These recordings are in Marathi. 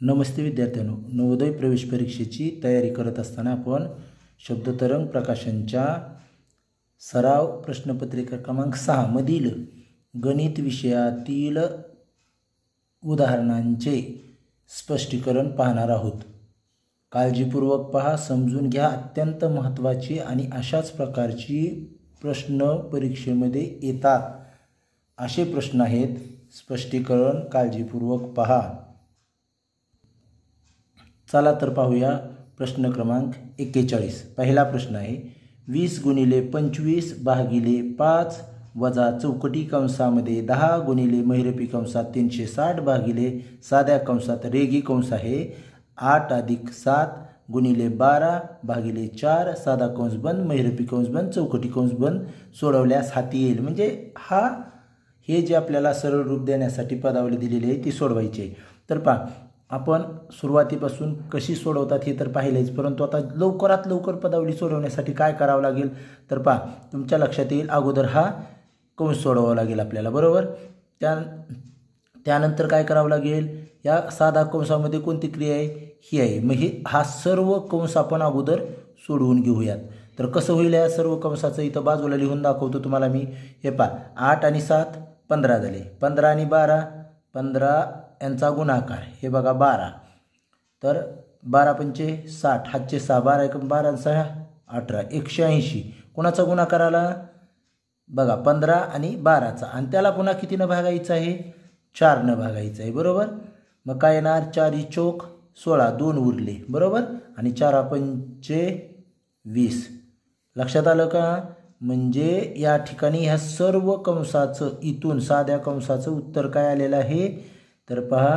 नमस्ते विद्यार्थ्यांनो, नवोदय प्रवेश परीक्षेची तयारी करत असताना आपण शब्दतरंग प्रकाशनच्या सराव प्रश्नपत्रिका क्रमांक 6 मधील गणित विषयातील उदाहरणांचे स्पष्टीकरण पाहणार आहोत। काळजीपूर्वक पहा, समजून घ्या। अत्यंत महत्त्वाची आणि अशाच प्रकारची प्रश्न परीक्षेमध्ये येतात असे प्रश्न आहेत। स्पष्टीकरण काळजीपूर्वक पहा। चला तर पाहूया प्रश्न क्रमांक 41। पहिला प्रश्न आहे 20 गुणिले 25 भागिले 5 वजा चौकटी कंसामध्ये 10 गुणिले महिरपी कंसात 360 भागिले साध्या कंसात रेगी कंस आहे 8 अधिक 7 गुणिले 12 भागिले 4 साधा कंस बंद महिरपी कंस बंद चौकटी कंस बंद सोडवल्यास हाती येईल। म्हणजे हे जे आपल्याला सरळ रूप देण्यासाठी पदावली दिलेली आहे ती सोडवायची आहे। तर पहा, आपण सुरुवातीपासून कशी सोडवतात हे तर पाहिलेच, परंतु आता लवकरात लवकर पदावली सोडवण्यासाठी काय करावं लागेल तर पहा, तुमच्या लक्षात येईल अगोदर हा कंस सोडवावा लागेल आपल्याला, बरोबर। त्यानंतर काय करावं लागेल, या साधा कंसामध्ये कोणती क्रिया आहे, ही आहे। मग हा सर्व कंस आपण अगोदर सोडवून घेऊयात। तर कसं होईल, या सर्व कंसाचं इथं बाजूला लिहून दाखवतो तुम्हाला मी। हे पहा, 8 आणि 7 15 झाले, 15 आणि 12 15 यांचा गुणाकार हे बघा 12, तर 12 पंचे 60 हातचे 6 12 एकम 12 6 18 180 कोणाचा गुणाकार आला बघा 15 आणि 12चा, आणि त्याला पुन्हा कितीनं भागायचं आहे 4नं भागायचं आहे, बरोबर। मग काय येणार 4 × 4 = 16 2 उरले, बरोबर, आणि 4 पंचे 20 लक्षात आलं का। म्हणजे या ठिकाणी ह्या सर्व कंसाचं इथून साध्या कंसाचं उत्तर काय आलेलं आहे तर पहा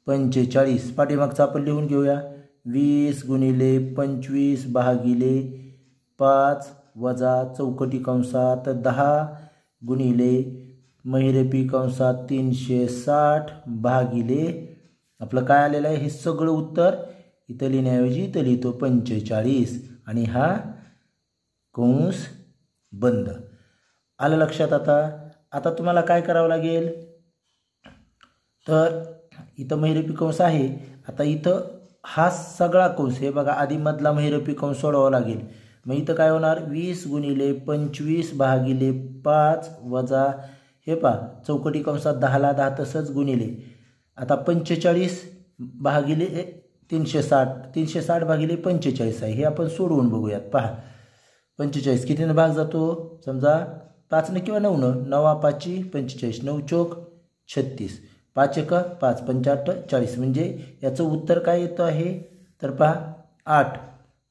45। पाठीमागचं आपण लिहून घेऊया 20 गुणिले 25 भागिले 5 वजा चौकटी कंसात 10 गुणिले महिरपी कंसात 360 भागिले आपलं काय आलेलं आहे, हे सगळं उत्तर इथं लिहिण्याऐवजी इथं लिहितो 45 आणि हा कंस बंद। आलं लक्षात। आता तुम्हाला काय करावं लागेल तर इथं महिरपी कंस आहे, आता इथं हा सगळा कंस हे बघा आधी मधला महिरपी कंस सोडवावा लागेल। मग इथं काय होणार 20 गुणिले 25 भागिले 5 वजा हे पहा चौकटी कंसात 10ला 10 तसंच गुणिले आता 45 भागिले 360 भागिले 45 आहे, हे आपण सोडवून बघूयात। पहा 45 कितीनं भाग जातो, समजा 5 किंवा 9 9 5 45 9 चौक 36 5 1 5 5 40 म्हणजे याचं उत्तर काय येतं आहे तर पहा 8,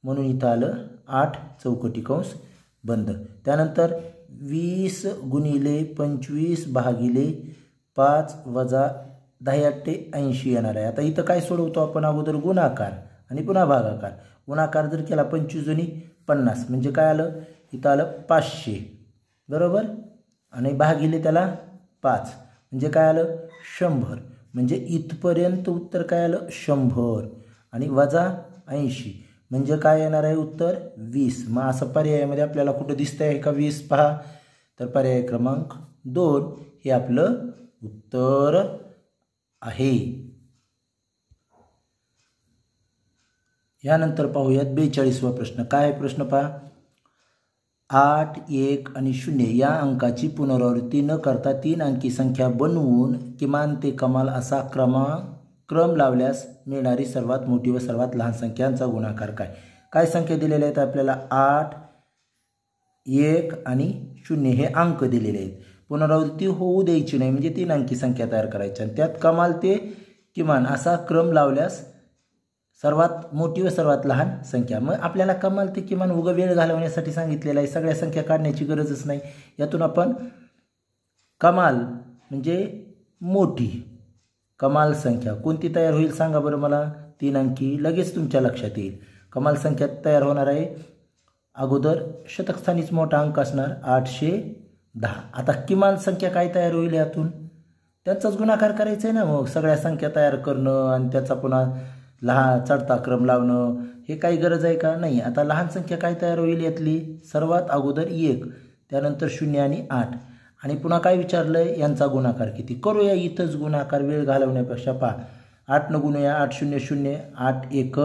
म्हणून इथं आलं 8 चौकटी कंस बंद। त्यानंतर 20 गुणिले 25 भागिले 5 वजा 10 8 80 येणार आहे। आता इथं काय सोडवतो आपण अगोदर गुणाकार आणि पुन्हा भागाकार। गुणाकार जर केला 25 जुनी 50 म्हणजे काय आलं इथं आलं 500, बरोबर, आणि भागिले त्याला 5 म्हणजे काय आलं 100, म्हणजे इथपर्यंत उत्तर काय आलं 100 आणि वजा 80 म्हणजे काय येणार आहे उत्तर 20। मग असं पर्यायामध्ये आपल्याला कुठं दिसतंय आहे का 20 पहा, तर पर्याय क्रमांक 2 हे आपलं उत्तर आहे। यानंतर पाहूयात 42वा प्रश्न। काय आहे प्रश्न पहा, 8 1 आणि 0 या अंकाची पुनरावृत्ती न करता 3 अंकी संख्या बनवून किमान ते कमाल असा क्रम लावल्यास मिळणारी सर्वात मोठी व सर्वात लहान संख्यांचा गुणाकार काय। काय संख्या दिलेल्या आहेत आपल्याला 8 1 आणि 0 हे अंक दिलेले आहेत। पुनरावृत्ती होऊ द्यायची नाही, म्हणजे 3 अंकी संख्या तयार करायच्या आणि त्यात कमाल ते किमान असा क्रम लावल्यास सर्वात मोठी व सर्वात लहान संख्या। मग आपल्याला कमाल ते किमान उगा वेळ घालवण्यासाठी सांगितलेलं आहे, सगळ्या संख्या काढण्याची गरजच नाही। यातून आपण कमाल म्हणजे मोठी कमाल संख्या कोणती तयार होईल सांगा बरं मला, 3 अंकी, लगेच तुमच्या लक्षात येईल। कमाल संख्या तयार होणार आहे अगोदर शतकस्थानीच मोठा अंक असणार 810। आता किमान संख्या काय तयार होईल यातून, त्यांचाच गुणाकार करायचा आहे ना। मग सगळ्या संख्या तयार करणं आणि त्याचा पुन्हा लहान चढता क्रम लावणं हे काही गरज आहे का, नाही। आता लहान संख्या काय तयार होईल यातली, सर्वात अगोदर 1, त्यानंतर 0 आणि 8 आणि पुन्हा काय विचारलंय यांचा गुणाकार किती, करूया इथंच गुणाकार वेळ घालवण्यापेक्षा। पहा 8 न गुणूया 8 0 0 8 1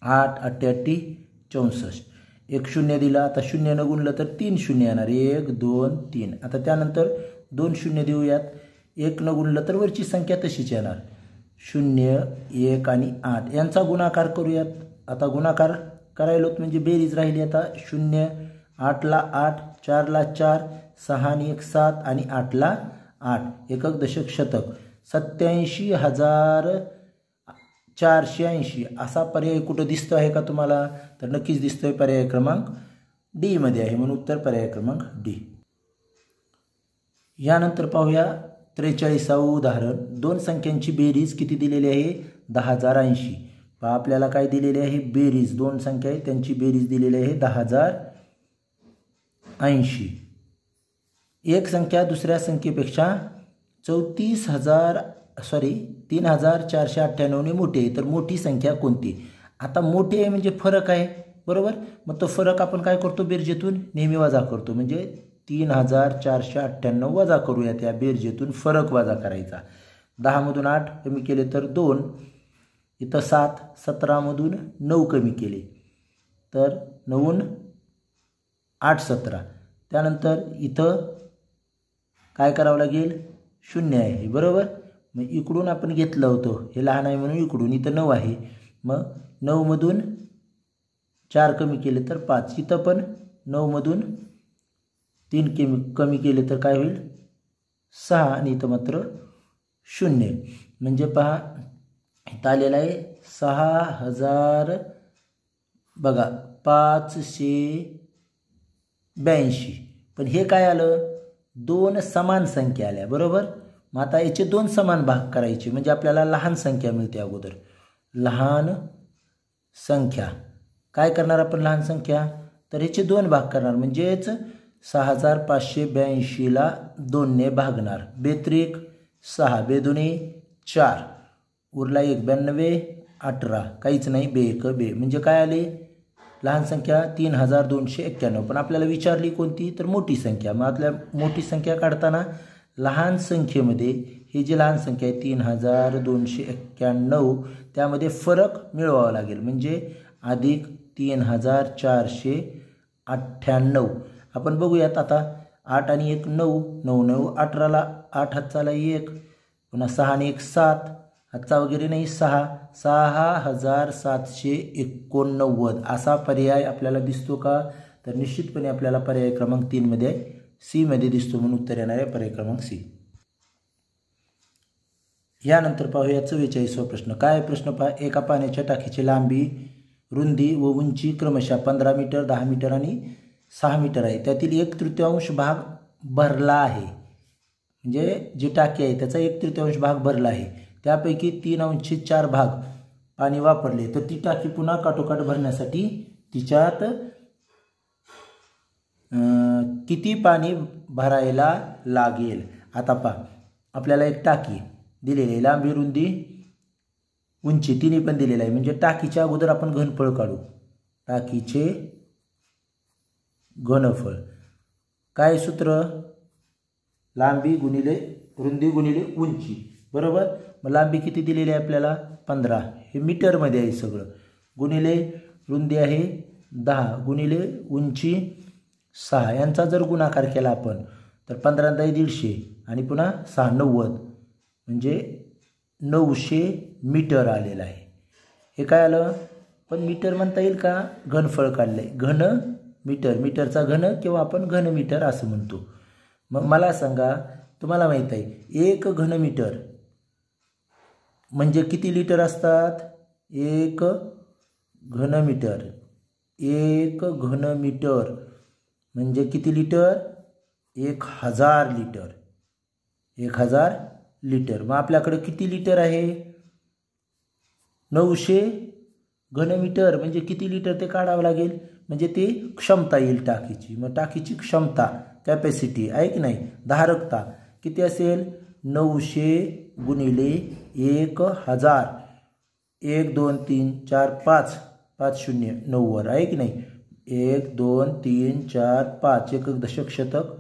8 88 64 एक शून्य दिला. आता 0 न गुणलं तर 3 शून्य येणार 1 2 3. आता त्यानंतर 2 शून्य देऊयात. 1 न गुणलं तर वरची संख्या तशीच येणार 0 1 आणि 8 यांचा गुणाकार करूयात. आता गुणाकार करायला म्हणजे बेरीज राहिली. आता 0 8ला 8 4ला 4 6 आणि 1 7 आणि 8ला 8 एकक दशक शतक 87,480 असा पर्याय कुठं दिसतो आहे का तुम्हाला? तर नक्कीच दिसतोय. पर्याय क्रमांक डी मध्ये आहे म्हणून उत्तर पर्याय क्रमांक डी. यानंतर पाहूया 43वे उदाहरण. दोन संख्यांची बेरीज किती दिलेली आहे? 10,080. पहा आपल्याला काय दिलेले आहे? बेरीज. दोन संख्या आहे त्यांची बेरीज दिलेली आहे 10,080. एक संख्या दुसऱ्या संख्येपेक्षा 3,498 ने मोठी आहे तर मोठी संख्या कोणती? आता मोठी आहे म्हणजे फरक आहे बरोबर. मग तो फरक आपण काय करतो? बेरजेतून नेहमी वजा करतो. म्हणजे 3,498 वजा करूया. त्या बेरजेतून फरक वजा करायचा. 10 मधून 8 कमी केले तर 2. इथं 7 17 मधून 9 कमी केले तर 9 8 17. त्यानंतर इथं काय करावं लागेल? 0 आहे बरोबर. मग इकडून आपण घेतलं होतं हे लहान आहे म्हणून इकडून इथं 9 आहे. मग 9 मधून 4 कमी केले तर 5. इथं पण 9 मधून 3 कमी केले तर काय होईल? 6 आणि इथं मात्र 0. म्हणजे पहा इथं आलेलं आहे 6,000 बघा 582. पण हे काय आलं? दोन समान संख्या आल्या बरोबर. मग आता याचे दोन समान भाग करायचे म्हणजे आपल्याला लहान संख्या मिळते. अगोदर लहान संख्या काय करणार आपण? लहान संख्या तर याचे दोन भाग करणार म्हणजेच 6,582ला 2 ने भागणार. 2 6 2 4 उरला 1 92 18 काहीच नाही 2 1 म्हणजे काय आले? लहान संख्या 3,291. पण आपल्याला विचारली कोणती? तर मोठी संख्या. मग आपल्या मोठी संख्या काढताना लहान संख्येमध्ये ही जी लहान संख्या आहे 3,291 त्यामध्ये फरक मिळवावा लागेल म्हणजे अधिक 3,498. आपण बघूयात आता 8 आणि 1 9 9 9 18ला 8 हातचाला 1 पुन्हा 6 आणि 1 7 हातचा वगैरे नाही 6 6,789 असा पर्याय आपल्याला दिसतो का? तर निश्चितपणे आपल्याला पर्याय क्रमांक 3 मध्ये सी मध्ये दिसतो म्हणून उत्तर येणार आहे पर्याय क्रमांक सी. यानंतर पाहूया 44वा प्रश्न. काय प्रश्न पहा. एका पाण्याच्या टाकीची लांबी रुंदी व उंची क्रमशः 15 मीटर 10 मीटर आणि 6 मीटर आहे. त्यातील 1/3 भाग भरला आहे. म्हणजे जी टाकी आहे त्याचा 1/3 भाग भरला आहे. त्यापैकी 3/4 भाग पाणी वापरले तर ती टाकी पुन्हा काठोकाठ भरण्यासाठी तिच्यात किती पाणी भरायला लागेल? आता पहा आपल्याला एक टाकी दिलेली आहे. लांबी रुंदी उंची तिन्ही पण दिलेलं आहे. म्हणजे टाकीच्या अगोदर आपण घनफळ काढू. टाकीचे घनफळ काय सूत्र? लांबी गुणिले रुंदी गुणिले उंची बरोबर. मग लांबी किती दिलेली आहे आपल्याला? 15 हे मीटरमध्ये आहे सगळं. गुणिले रुंदी आहे 10 गुणिले उंची 6 यांचा जर गुणाकार केला आपण तर 15 × 150 आणि पुन्हा 6 90 म्हणजे 900 मीटर आलेलं आहे. हे काय आलं? पण मीटर म्हणता येईल का? घनफळ काढलं आहे. घन मीटर मीटरचा घन किंवा आपण घन मीटर असं म्हणतो. मग मला सांगा तुम्हाला माहीत आहे 1 घनमीटर म्हणजे किती लिटर असतात? 1 घनमीटर 1 घनमीटर म्हणजे किती लिटर? 1000 litre 1000 litre. मग आपल्याकडे किती लिटर आहे? 900 घनमीटर म्हणजे किती लिटर ते काढावं लागेल म्हणजे ते क्षमता येईल टाकीची. मग टाकीची क्षमता कॅपॅसिटी आहे की नाही धारकता किती असेल? 900 गुणिले 1000 1 2 3 4 5 5 0 90 आहे की नाही. 1 2 3 4 5 एकक दशक शतक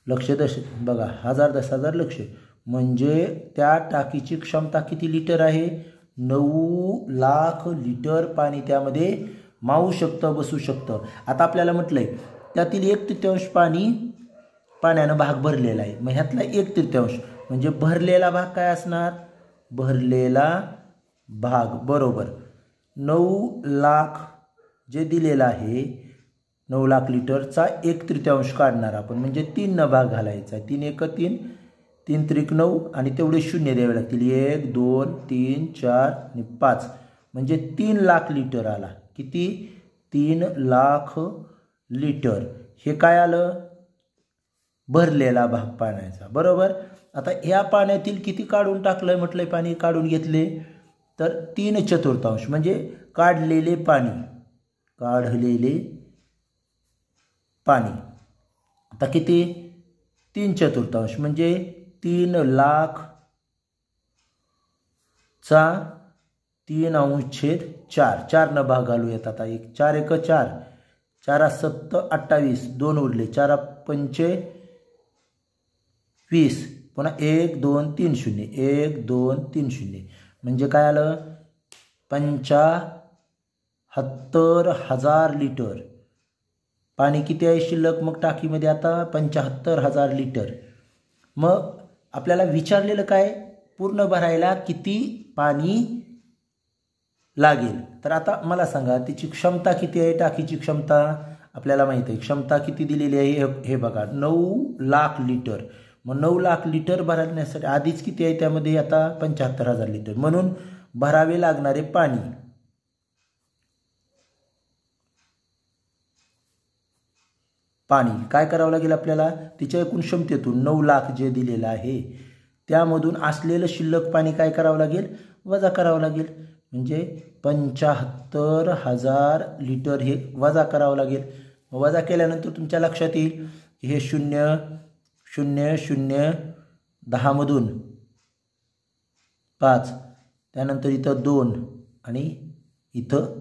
लक्ष दशक बघा 1000 10,000 लक्ष म्हणजे त्या टाकीची क्षमता किती लिटर आहे? 9 लाख लिटर पाणी त्यामध्ये मावू शकतं, बसू शकतं. आता आपल्याला म्हटलंय त्यातील 1/3 पाणी पाण्यानं भाग भरलेला आहे. मग ह्यातला 1/3 म्हणजे भरलेला भाग काय असणार? भरलेला भाग बरोबर 9 लाख जे दिलेला आहे 9 लाख लिटरचा 1/3 काढणार आपण, म्हणजे 3 न भाग घालायचा. 3 एक 3, 3 त्रिक 9 आणि तेवढे शून्य द्यावे लागतील. 1 2 3 4 आणि 5 म्हणजे 3 लाख लिटर आला. किती? 3 लाख लिटर. हे काय आलं? भरलेला भाग पाण्याचा बरोबर. आता ह्या पाण्यातील किती काढून टाकलंय म्हटलंय? पाणी काढून घेतले तर 3/4 म्हणजे काढलेले पाणी. आता किती? 3/4 म्हणजे 3 लाख चा 3/4. 4 न भाग घालूयात. आता 4 एक 4, 4 7 28, 2 उरले, 4 5 20, पुन्हा 1 2 3 0, 1 2 3 0 म्हणजे काय आलं? 75,000 लिटर पाणी. किती आहे शिल्लक मग टाकीमध्ये आता? 75,000 लिटर. मग आपल्याला विचारलेलं काय? पूर्ण भरायला किती पाणी लागेल? तर आता मला सांगा तिची क्षमता किती आहे? टाकीची क्षमता आपल्याला माहिती आहे. क्षमता किती दिलेली आहे? हे बघा 9 लाख लिटर. मग 9 लाख लिटर भरण्यासाठी आधीच किती आहे त्यामध्ये? आता 75,000 लिटर. म्हणून भरावे लागणारे पाणी काय करावं लागेल आपल्याला? तिच्या एकूण क्षमतेतून 9 लाख जे दिलेलं आहे त्यामधून असलेलं शिल्लक पाणी काय करावं लागेल? वजा करावं लागेल. म्हणजे 75,000 लिटर हे वजा करावं लागेल. वजा केल्यानंतर तुमच्या लक्षात येईल हे 0 0 0 10 मधून 5, त्यानंतर इथं 2 आणि इथं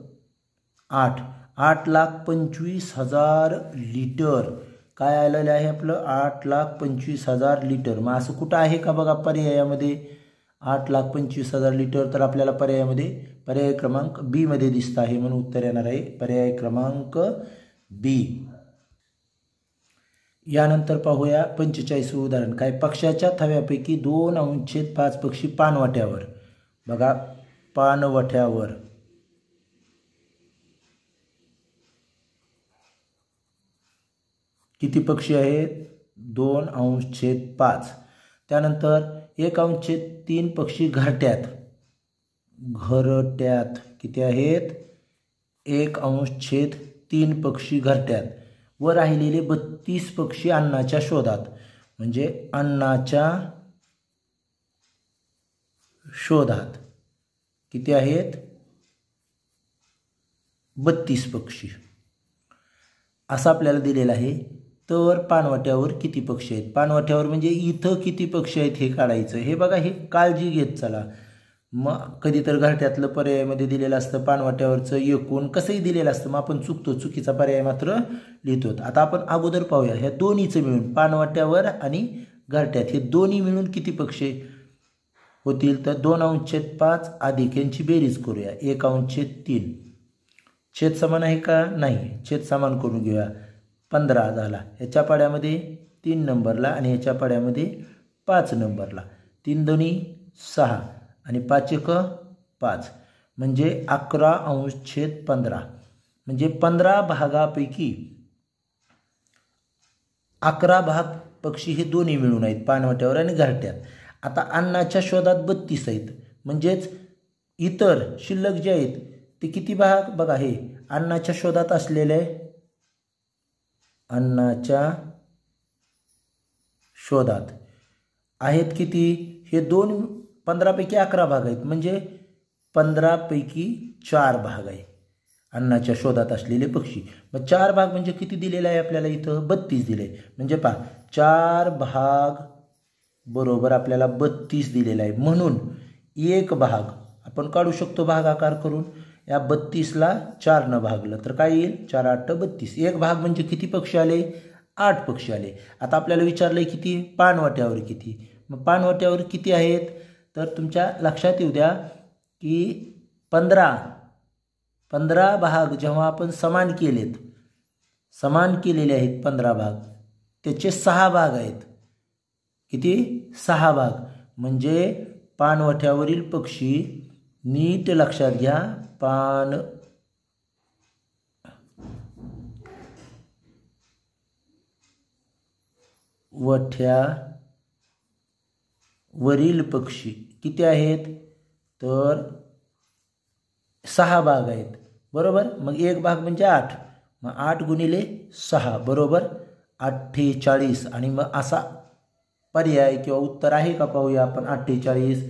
8. 8,25,000 लिटर काय आलेलं आहे आपलं? 8,25,000 लिटर. मग असं कुठं आहे का बघा पर्यायामध्ये? 8,25,000 लिटर तर आपल्याला पर्याय क्रमांक बी मध्ये दिसत आहे. म्हणून उत्तर येणार आहे पर्याय क्रमांक बी. यानंतर पाहूया 45 उदाहरण. काय? पक्ष्याच्या थव्यापैकी 2/5 पक्षी पाणवठ्यावर. बघा पाणवठ्यावर किती पक्षी आहेत? 2/5. त्यानंतर 1/3 पक्षी घरट्यात. किती आहेत? 1/3 पक्षी घरट्यात व राहिलेले 32 पक्षी अन्नाच्या शोधात. म्हणजे अन्नाच्या शोधात किती आहेत? 32 पक्षी असं आपल्याला दिलेलं आहे. तर पाणवठ्यावर किती पक्षी आहेत? पाणवठ्यावर म्हणजे इथं किती पक्षी आहेत हे काढायचं. हे बघा हे काळजी घेत चला. मग कधी तर घरट्यातलं पर्यायामध्ये दिलेलं असतं, पाणवठ्यावरचं एकूण कसंही दिलेलं असतं. मग आपण चुकीचा पर्याय मात्र लिहितो. आता आपण अगोदर पाहूया ह्या दोन्हीचं मिळून पाणवठ्यावर आणि घरट्यात हे दोन्ही मिळून किती पक्षी होतील? तर 2/5 अधिक यांची बेरीज करूया. 1/3 छेद समान आहे का? नाही. छेद समान करून घेऊया. 15 झाला. ह्याच्या पाड्यामध्ये 3 नंबरला आणि ह्याच्या पाड्यामध्ये 5 नंबरला. 3 दोन्ही 6 आणि 5 एक 5 म्हणजे 11/15. म्हणजे 15 भागापैकी 11 भाग पक्षी हे दोन्ही मिळून आहेत पाणवठ्यावर आणि घरट्यात. आता अन्नाच्या शोधात 32 आहेत. म्हणजेच इतर शिल्लक जे आहेत ते किती भाग? बघा हे अन्नाच्या शोधात असलेले अन्नाच्या शोधात आहेत किती? हे 15 पैकी 11 भाग आहेत. म्हणजे 15 पैकी 4 भाग आहे अन्नाच्या शोधात असलेले पक्षी. मग 4 भाग म्हणजे किती दिलेलं आहे आपल्याला? इथं 32 दिले. म्हणजे पहा 4 भाग बरोबर आपल्याला 32 दिलेला आहे. म्हणून एक भाग आपण काढू शकतो भागाकार करून. या 32ला 4 न भागलं तर काय येईल? 4 8 32. एक भाग म्हणजे किती पक्षी आले? 8 पक्षी आले. आता आपल्याला विचारलंय किती? पाणवठ्यावर किती? मग पाणवठ्यावर किती आहेत तर तुमच्या लक्षात येऊ द्या की 15 भाग जेव्हा आपण समान केलेले आहेत 15 भाग, त्याचे 6 भाग आहेत. किती? 6 भाग. म्हणजे पाणवठ्यावरील पक्षी, नीट लक्षात घ्या, पाणवठ्यावरील पक्षी किती आहेत तर 6 भाग आहेत. बरोबर. मग एक भाग म्हणजे 8. मग 8 गुणिले 6 बरोबर 48. आणि मग असा पर्याय किंवा उत्तर आहे का पाहूया आपण. 48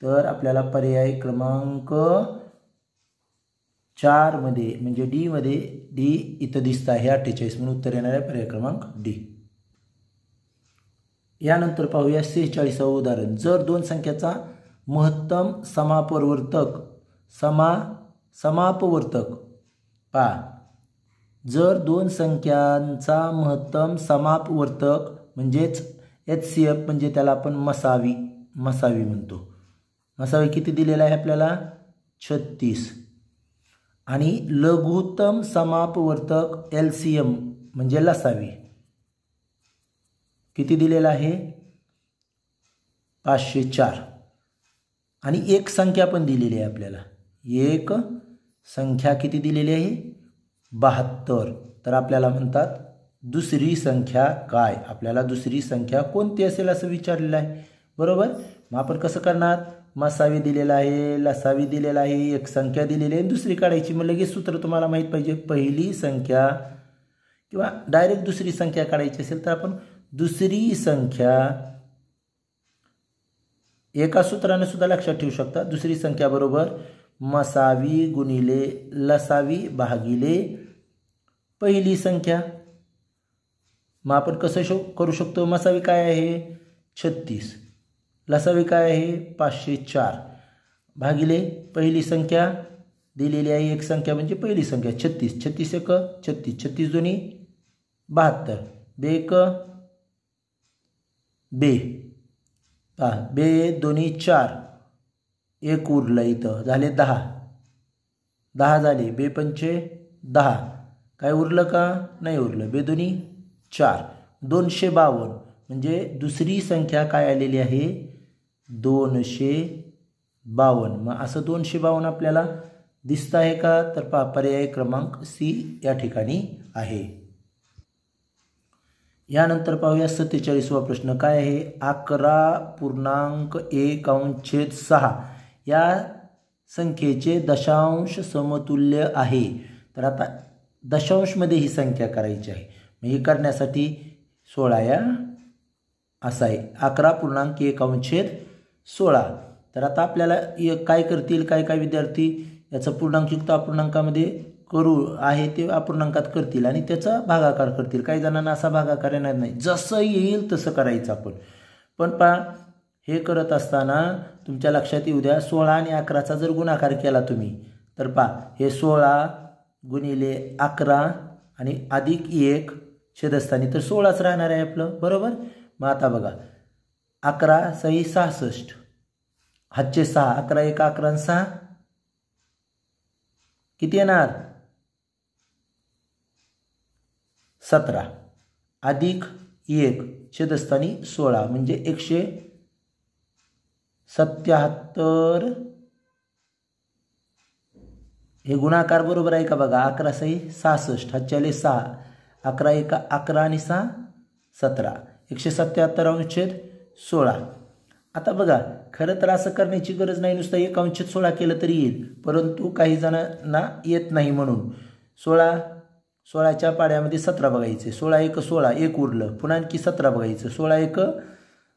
तर आपल्याला पर्याय क्रमांक 4 मध्ये म्हणजे डी मध्ये, डी इथं दिसतं आहे 48 म्हणून उत्तर येणार आहे पर्याय क्रमांक डी. यानंतर पाहूया 46वे उदाहरण. जर दोन संख्याचा महत्तम समापवर्तक जर दोन संख्यांचा महत्तम समापवर्तक म्हणजेच HCF म्हणजे त्याला आपण मसावी म्हणतो. मसावी किती दिलेला आहे आपल्याला 36. आणि लघुत्तम समापवर्तक LCM म्हणजे लसावी किती दिलेला आहे 504. आणि एक संख्या पण दिलेली आहे आपल्याला. एक संख्या किती दिलेली आहे 72. तर आपल्याला म्हणतात दुसरी संख्या काय. आपल्याला दुसरी संख्या कोणती असेल असं विचारलेलं आहे. बरोबर. मग आपण कसं करणार. मसावी दिलेला आहे, लसावी दिलेला आहे, एक संख्या दिलेली आहे, दुसरी काढायची. मग लगेच सूत्र तुम्हाला माहीत पाहिजे. पहिली संख्या किंवा डायरेक्ट दुसरी संख्या काढायची असेल तर आपण दुसरी संख्या एका सूत्राने सुद्धा लक्षात ठेवू शकता. दुसरी संख्या बरोबर मसावी गुणिले लसावी भागिले पहिली संख्या. मग आपण कसं करू शकतो. मसावी काय आहे 36, लसावी काय आहे 504 भागिले पहिली संख्या दिलेली आहे एक संख्या म्हणजे पहिली संख्या 36. 36 एक 36, 36 दोन्ही 72, बेक बे दोन्ही 4, एक उरलं इथं झाले 10 झाले. बे पंचे 10, काय उरलं का नाही उरलं. बे दोन्ही 4, 252 म्हणजे दुसरी संख्या काय आलेली आहे 252. मग असं 252 आपल्याला दिसत आहे का तर पर्याय क्रमांक सी या ठिकाणी आहे. यानंतर पाहूया 47वा प्रश्न काय आहे. 11.1/6 या संख्येचे दशांश समतुल्य आहे. तर आता दशांशमध्ये ही संख्या करायची आहे. मग हे करण्यासाठी 16 या असा आहे 11.1/16. तर आता आपल्याला काय करतील काय विद्यार्थी याचं पूर्णांकयुक्त अपूर्णांकामध्ये करू आहे ते अपूर्णांकात करतील आणि त्याचा भागाकार करतील. काही जणांना असा भागाकार येणार नाही. जसं येईल तसं करायचं आपण. पण हे करत असताना तुमच्या लक्षात येऊ द्या 16 आणि 11चा जर गुणाकार केला तुम्ही तर हे 16 गुणिले 11 आणि अधिक 1 छेदस्थानी तर 16च राहणार आहे आपलं. बरोबर. मग आता बघा 11 6 66 हातचे 6, 11 1 11 6 किती येणार 17 अधिक 1 छेदस्थानी 16 म्हणजे 177. हे गुणाकार बरोबर आहे का बघा. 11 6 66 हातच्याले 6, 11 1 11 आणि 6 17, 177 अनुच्छेद 16. आता बघा खरं तर असं करण्याची गरज नाही. नुसतं 1 अनुच्छेद 16 केलं तरी येईल. परंतु काही जणांना येत नाही म्हणून 16च्या पाड्यामध्ये 17 बघायचे. 16 1 16 एक उरलं. पुन्हा आणखी 17 बघायचं. 16 1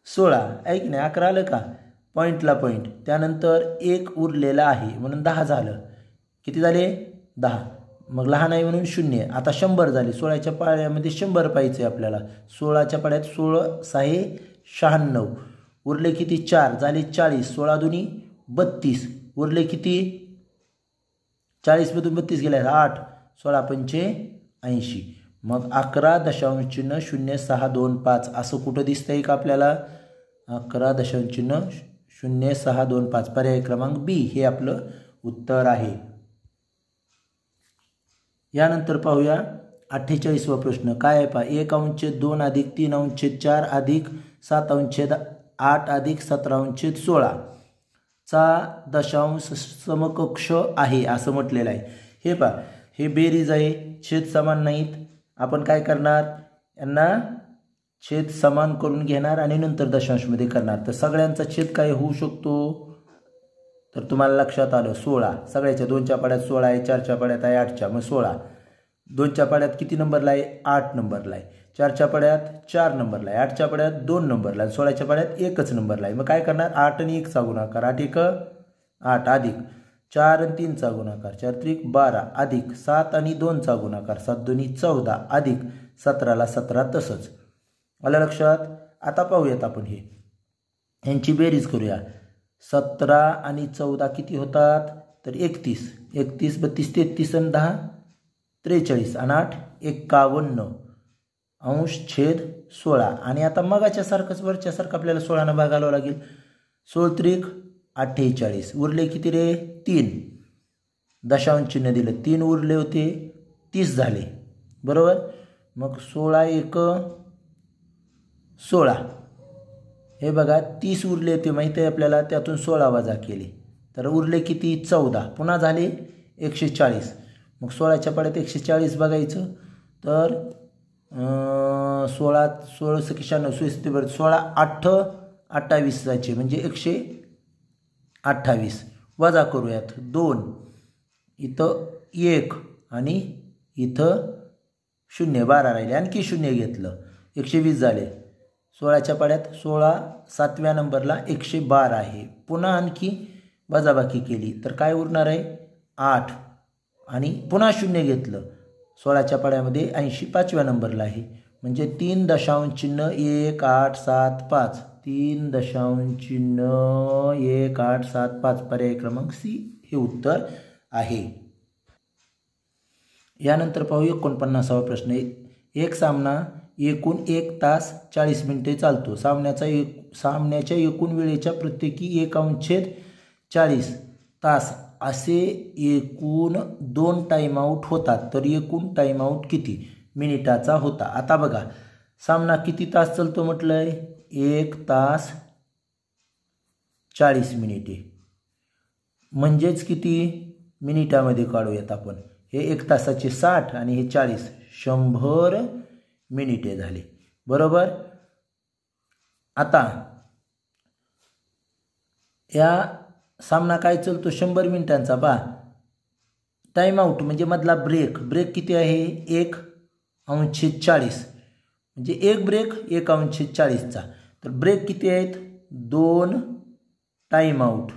16 ऐक नाही 11 आलं का पॉईंटला पॉईंट. त्यानंतर 1 उरलेला आहे म्हणून 10 झालं. किती झाले 10. मग लहान आहे म्हणून 0. आता 100 झाले. 16च्या पाड्यामध्ये 100 पाहिजे आपल्याला. 16च्या पाड्यात 16 6 96 उरले किती 4 झाले 40. 16 दुनी 32 उरले किती 40 मधून 32 गेले 8, 16 पंचे 80. मग 11.0625 असं कुठं दिसतंय का आपल्याला. 11.0625 पर्याय क्रमांक बी हे आपलं उत्तर आहे. यानंतर पाहूया 48वा प्रश्न काय आहे पहा. 1/2 अधिक 3/4 अधिक 7/8 अधिक 17/16 चा दशांश समकक्ष आहे असं म्हटलेलं आहे. हे पहा, हे बेरीज आहे, छेद समान नाहीत. आपण काय करणार, यांना छेद समान करून घेणार आणि नंतर दशांशमध्ये करणार. तर सगळ्यांचा छेद काय होऊ शकतो, तर तुम्हाला लक्षात आलं 16. सगळ्याच्या 2च्या पाड्यात 16 आहे, 4च्या पाड्यात आहे 8च्या, मग 16. 2च्या पाड्यात किती नंबरला आहे, 8 नंबरला आहे. 4च्या पाड्यात 4 नंबरला आहे, 8च्या पाड्यात 2 नंबरला आहे, 16च्या पाड्यात 1च नंबरला आहे. मग काय करणार, 8 आणि 1चा गुणाकार, 8 1 8 अधिक 4 आणि 3चा गुणाकार, 4 3 12 अधिक 7 आणि 2चा गुणाकार, 7 2 14 अधिक 17ला 17 तसंच. आलं लक्षात. आता पाहूयात आपण हे यांची बेरीज करूया. 17 आणि 14 किती होतात, तर 31. 31 32 33 आणि 10 43 आणि 8 51 अंश छेद 16. आणि आता मगाच्या सारखंच वरच्या सारखं आपल्याला 16 भाग घालावं लागेल. 16 त्रिक 48. उरले किती रे, 3. दशांश चिन्ह दिलं, 3 उरले होते, 30 झाले बरोबर. मग 16 1 16. हे बघा 30 उरले होते माहिती आहे आपल्याला, त्यातून 16 वजा केले तर उरले किती, 14. पुन्हा झाले 140. मग 16च्या पाड्यात 140 बघायचं तर 16 16 96 16 8 28 म्हणजे 128. वजा करूयात 2, इथं 1 आणि इथं 0 12 राहिले, आणखी 0 घेतलं 120 झाले. 16च्या पाड्यात 16 7व्या नंबरला 112 आहे. पुन्हा आणखी वजाबाकी केली तर काय उरणार आहे, 8 आणि पुन्हा 0 घेतलं. 16च्या पाड्यामध्ये 80 5व्या नंबरला आहे, म्हणजे 3.1875 3.1875 पर्याय क्रमांक सी हे उत्तर आहे. यानंतर पाहू 49वा प्रश्न. एक सामना एकूण 1 तास 40 मिनिटे चालतो. सामन्याच्या एकूण वेळेच्या प्रत्येकी 1/40 तास असे एकूण 2 टाईमआउट होतात. तर एकूण टाईमआउट किती मिनिटाचा होता. आता बघा सामना किती तास चालतो म्हटलंय, 1 तास 40 मिनिटे, म्हणजेच किती मिनिटामध्ये काढूयात आपण. हे 1 तासाचे 60 आणि हे 40 100 मिनिटे झाले बरोबर. आता या सामना काय चालतो 100 मिनिटांचा. पहा टाइम आउट म्हणजे मधला ब्रेक किती आहे, 1/40 म्हणजे एक ब्रेक 1/40चा. तर ब्रेक किती आहेत, 2 टाइम आउट.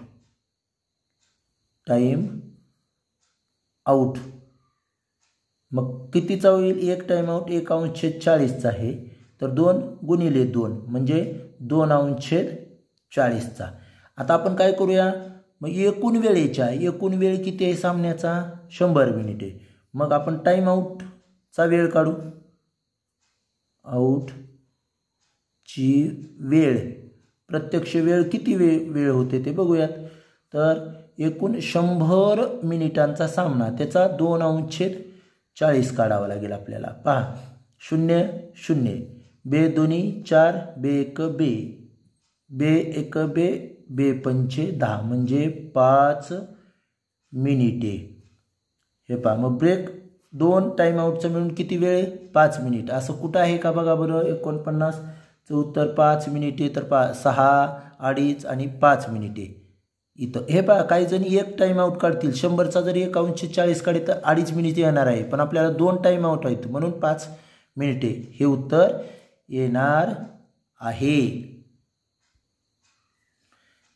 मग कितीचा होईल, 1 टाइम आउट 1/40चा आहे, तर 2 गुणिले 2 म्हणजे 2/40चा. आता आपण काय करूया, मग एकूण वेळ किती आहे सामन्याचा, 100 मिनिटे. मग आपण टाइम आउटचा वेळ काढू. आउटची वेळ, प्रत्यक्ष वेळ किती वेळ होते ते बघूयात. तर एकूण 100 मिनिटांचा सामना, त्याचा 2/40 काढावा लागेल आपल्याला. पहा 0 0 बे 2 4 बे 1 बे 1 बे 5 10 म्हणजे 5 मिनिटे. हे पहा मग ब्रेक 2 टाइम आउटचं मिळून किती वेळ, 5 मिनिट. असं कुठं आहे का बघा बरं. 49चं उत्तर 5 मिनिटे, तर 6 2.5 आणि 5 मिनिटे इथं. हे पहा काही जणी 1 टाइम आउट काढतील. 100चा जर 1/40 काढे तर 2.5 मिनिटे येणार आहे, पण आपल्याला 2 टाइम आउट आहेत म्हणून 5 मिनिटे हे उत्तर येणार आहे.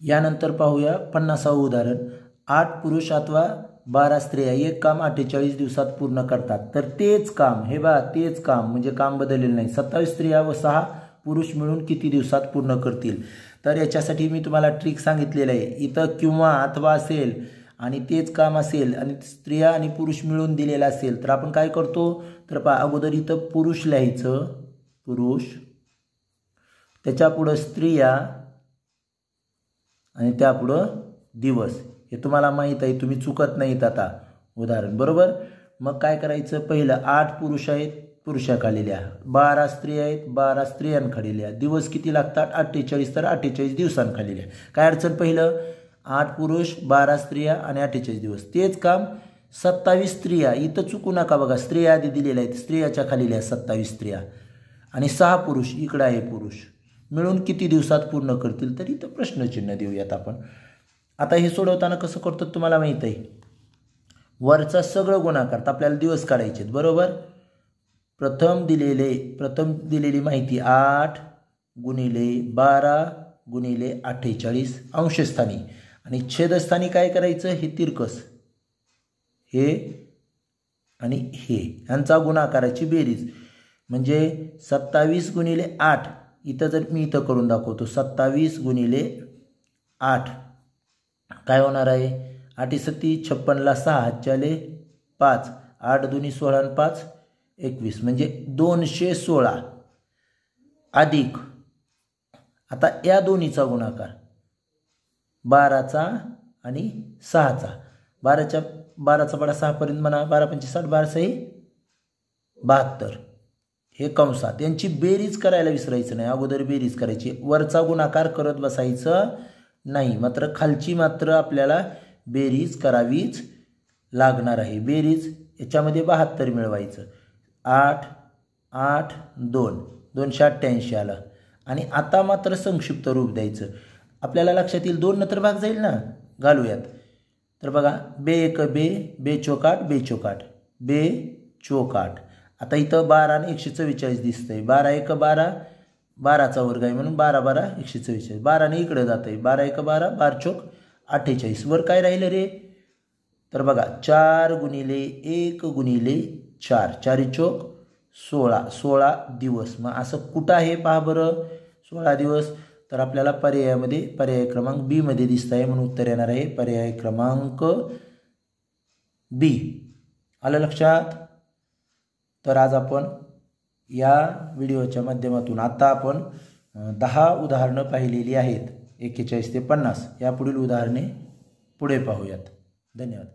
यानंतर पाहूया 50वे उदाहरण. 8 पुरुष अथवा 12 स्त्रिया एक काम 48 दिवसात पूर्ण करतात. तर तेच काम, हे बघा तेच काम म्हणजे काम बदललेलं नाही. 27 स्त्रिया व 6 पुरुष मिळून किती दिवसात पूर्ण करतील. तर याच्यासाठी मी तुम्हाला ट्रिक सांगितलेलं आहे. इथं किंवा अथवा असेल आणि तेच काम असेल आणि स्त्रिया आणि पुरुष मिळून दिलेलं असेल तर आपण काय करतो, तर पहा अगोदर इथं पुरुष लिहायचं, पुरुष, त्याच्या पुढं स्त्रिया आणि त्यापुढं दिवस. हे तुम्हाला माहीत आहे, तुम्ही चुकत नाहीत आता उदाहरण. बरोबर. मग काय करायचं, पहिलं 8 पुरुष आहेत, पुरुषाखालील्या 12 स्त्रिया आहेत, 12 स्त्रियांखालील्या. दिवस किती लागतात, 48, तर 48 दिवसांखालील्या. काय अडचण, पहिलं 8 पुरुष 12 स्त्रिया आणि 48 दिवस. तेच काम 27 स्त्रिया, इथं चुकू नका बघा, स्त्रिया आधी दिलेल्या आहेत, स्त्रियाच्या खालील्या 27 स्त्रिया आणि 6 पुरुष, इकडं आहे पुरुष, मिळून किती दिवसात पूर्ण करतील, तर इथं प्रश्नचिन्ह देऊयात आपण. आता हे सोडवताना कसं करतो तुम्हाला माहीत आहे, वरचा सगळं गुणाकार आपल्याला दिवस काढायचे आहेत. बरोबर. प्रथम दिलेली माहिती 8 गुणिले 12 गुणिले 48 अंशस्थानी आणि छेदस्थानी काय करायचं, हे तिरकस, हे आणि हे यांचा गुणाकाराची बेरीज म्हणजे 27 गुणिले 8. इथं जर मी इथं करून दाखवतो, 27 गुणिले 8 काय होणार आहे, 8 7 56ला 6 हातच्याले 5, 8 2 16 आणि 5 21 म्हणजे 216 अधिक आता या दोन्हीचा गुणाकार 12चा आणि 6चा. 12चा बडा 6 पर्यंत म्हणा, 12 पंचे 60, 12 6 72. हे कंसात यांची बेरीज करायला विसरायचं नाही, अगोदर बेरीज करायची, वरचा गुणाकार करत बसायचं नाही. मात्र खालची मात्र आपल्याला बेरीज करावीच लागणार आहे. बेरीज याच्यामध्ये 72 मिळवायचं. 8 8 2 288 आलं. आणि आता मात्र संक्षिप्त रूप द्यायचं. आपल्याला लक्षात येईल 2 नंतर भाग जाईल ना, घालूयात. तर बघा, बे एक बे, बे चोक 8, बे चोक 8, बे चोक 8. आता इथं 12 आणि 144 दिसतंय. 12 1 12, 12चा वर्ग आहे म्हणून 12 12 144. 12ने इकडे जात आहे, 12 1 12, 12 चोक 48. वर काय राहिलं रे, तर बघा 4 गुणिले 1 गुणिले 4, 4 चोक 16, 16 दिवस. मग असं कुठं आहे पहा बरं 16 दिवस, तर आपल्याला पर्यायामध्ये पर्याय क्रमांक बी मध्ये दिसत आहे, म्हणून उत्तर येणार आहे पर्याय क्रमांक बी. आलं लक्षात. तर आज आपण या व्हिडिओच्या माध्यमातून आता आपण 10 उदाहरणं पाहिलेली आहेत, 41 ते 50. यापुढील उदाहरणे पुढे पाहूयात. धन्यवाद.